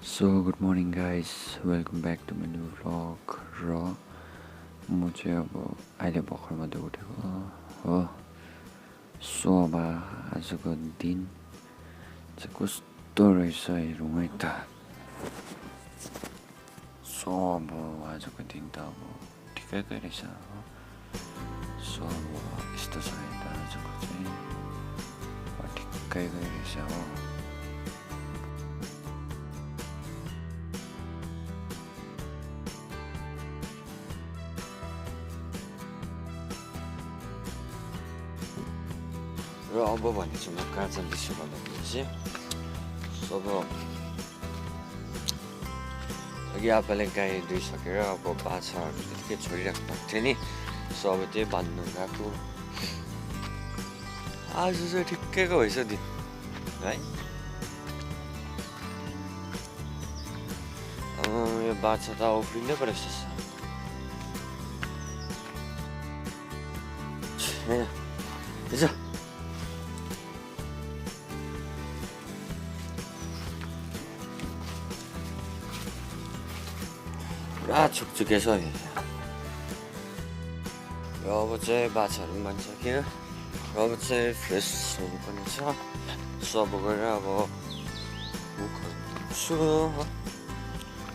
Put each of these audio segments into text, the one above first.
So good morning guys, welcome back to my new vlog. र म चाहिँ अब अहिले भर्खर मात्रै उठेको हो। सो अब आजको दिन चाहिँ कस्तो रहेछ हेरौँ है त। सो अब आजको दिन त अब ठिकैकै रहेछ हो। सो अब यस्तो छ है त, आजको चाहिँ ठिकैकै रहेछ हो। र अब भने चाहिँ म कहाँ जाँदैछु भन्दाखेरि चाहिँ अब अघि आप्पाले गाई दुइसकेर अब बाछाहरू त्यतिकै छोडिराख्नु भएको थियो नि। सो अब त्यही बाँध्नु गएको। आज चाहिँ ठिक्कैको भएछ दिन है। यो बाछा त उफ्रिँदै पो रहेछ। पुरा छुकछुके छ है। र अब चाहिँ बाछाहरू पनि भनिसक्यो। र अब चाहिँ फ्रेस हुनुपर्ने छ। सो अब गएर अब मुखहरू धुन्छु हो।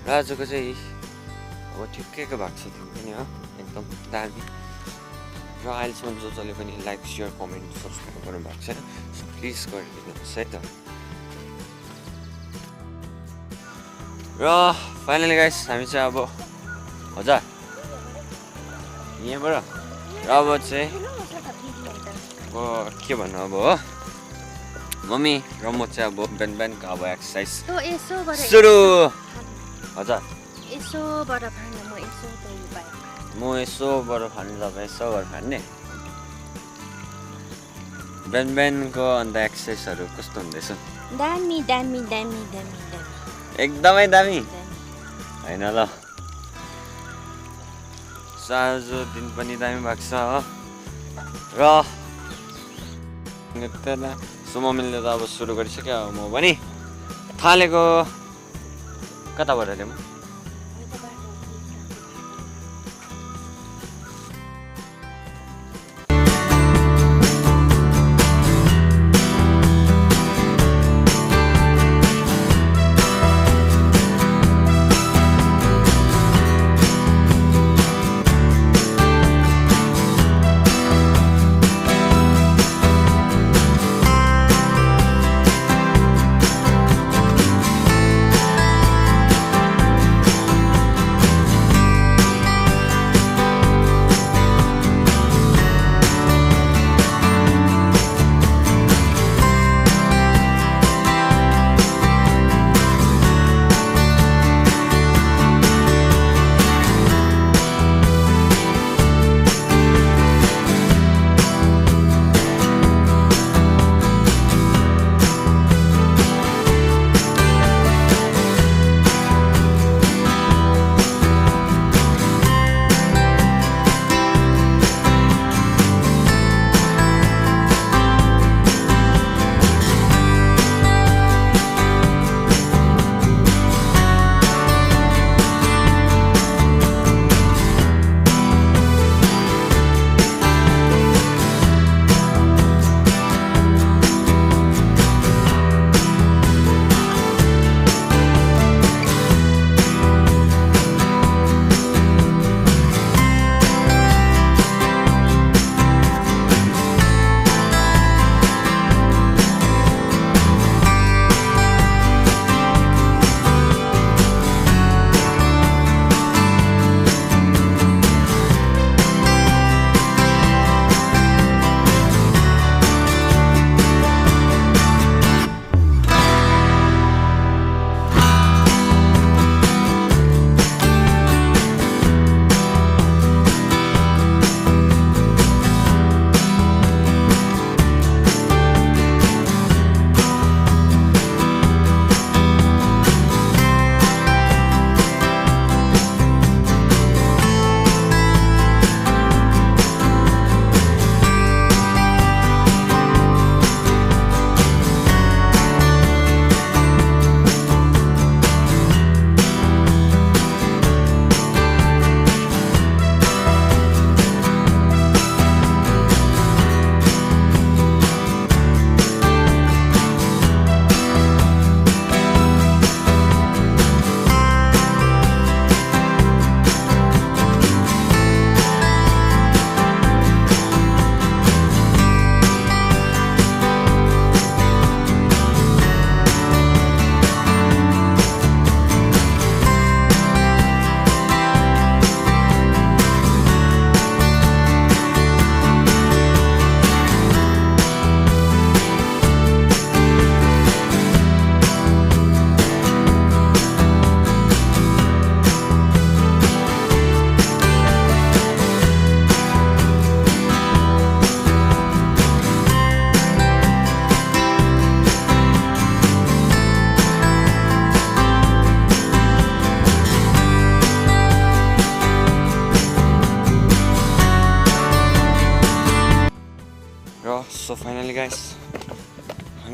र आजको चाहिँ अब ठिक्कैको भएको छ दिन पनि हो, एकदम दामी। र अहिलेसम्म जसले पनि लाइक सेयर कमेन्ट सब्सक्राइब गर्नु भएको छैन, सो प्लिज गरिदिनुहोस् है त। र फाइनली गाइस हामी चाहिँ अब हजुर यहाँबाट र अब चाहिँ अब के भन्नु अब हो, मम्मी र म चाहिँ अब बिहान बिहानको अब एक्सर्साइज सुरु। हजुर म यसोबाट फाल्ने, तपाईँ यसोबाट फाल्ने। बिहान बिहानको अन्त एक्सर्साइजहरू कस्तो हुँदैछ? दामी दामी दामी दामी दामी एकदमै दामी होइन ल। आज दिन पनि दामी भएको छ हो। र सो मम्मीले त अब सुरु गरिसक्यो। म पनि थालेको कताबाट ल्याउँ?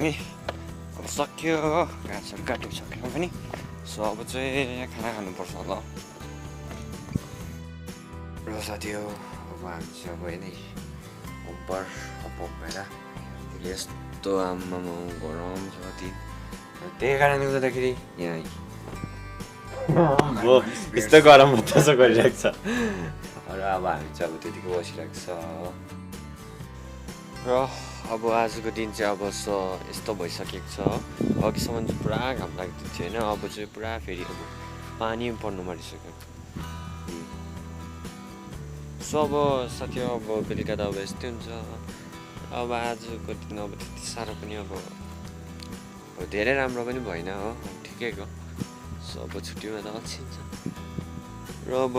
है अब सक्यो घाँसहरू काटिसकेर पनि सो अब चाहिँ खाना खानुपर्छ होला र साथी हो अब हामी चाहिँ अब यही उपर भएर यस्तो आमामा गरम छ कति त्यही कारणले गर्दाखेरि यहाँ यस्तो गरम बतासो गरिरहेको छ र अब हामी चाहिँ अब त्यतिकै बसिरहेको छ र अब आजको दिन चाहिँ अब यस्तो भइसकेको छ अघिसम्म चाहिँ पुरा घाम लाग्दै थियो होइन अब चाहिँ पुरा फेरि अब पानी पर्नु मारिसक्यो सो अब साथी अब बेलुका त अब यस्तै हुन्छ अब आजको दिन अब त्यति साह्रो पनि अब धेरै राम्रो पनि भएन हो ठिकैको सो अब छुट्टीमा त अल्छिन्छ र अब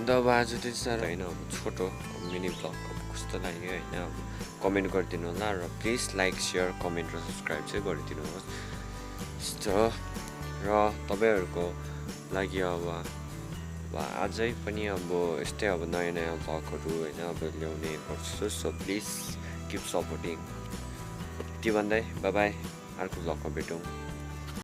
अब आज त्यति साह्रो होइन अब छोटो मिनी ब्लग अब कस्तो लाग्यो होइन अब कमेन्ट गरिदिनु होला र प्लिज लाइक सेयर कमेन्ट र सब्सक्राइब चाहिँ गरिदिनु होस् यस्तो र तपाईँहरूको लागि अब अझै पनि अब यस्तै अब नयाँ नयाँ भ्लगहरू होइन अब ल्याउने गर्छु सो प्लिज किप सपोर्टिङ यति भन्दै बाई बाई अर्को भ्लगमा भेटौँ